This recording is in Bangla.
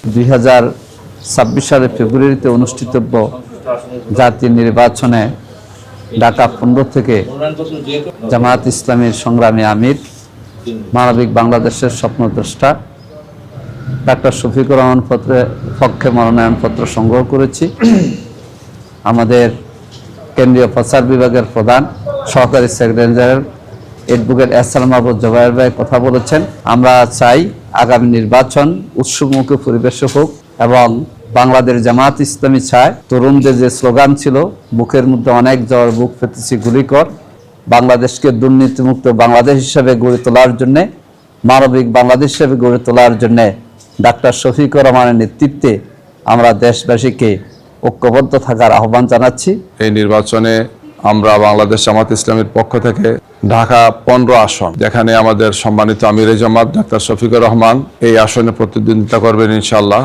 2026 সালের ফেব্রুয়ারিতে অনুষ্ঠিতব্য জাতীয় নির্বাচনে ঢাকা 15 থেকে জামায়াত ইসলামীর সংগ্রামী আমির, মানবিক বাংলাদেশের স্বপ্নদ্রষ্টা ডাক্তার শফিকুর রহমান পক্ষে মনোনয়নপত্র সংগ্রহ করেছি। আমাদের কেন্দ্রীয় প্রচার বিভাগের প্রধান সহকারী সেক্রেটারি জেনারেল অ্যাডভোকেট এহসান মাহবুব জুবায়ের ভাই কথা বলেছেন। আমরা চাই আগামী নির্বাচন উৎসবমুখী পরিবেশে হোক এবং বাংলাদেশ জামায়াত ইসলামী চায় তরুণদের যে স্লোগান ছিল, বুকের মধ্যে অনেক জ্বর, বুক পেতেছি গুলি কর, বাংলাদেশকে দুর্নীতিমুক্ত বাংলাদেশ হিসেবে গড়ে তোলার জন্য, মানবিক বাংলাদেশ হিসেবে গড়ে তোলার জন্য ডাক্তার শফিকুর রহমানের নেতৃত্বে আমরা দেশবাসীকে ঐক্যবদ্ধ থাকার আহ্বান জানাচ্ছি। এই নির্বাচনে আমরা বাংলাদেশ জামায়াত ইসলামীর পক্ষ থেকে ঢাকা 15 আসন, যেখানে আমাদের সম্মানিত আমিরে জামাত ডাক্তার শফিকুর রহমান এই আসনে প্রতিদ্বন্দ্বিতা করবেন ইনশাআল্লাহ।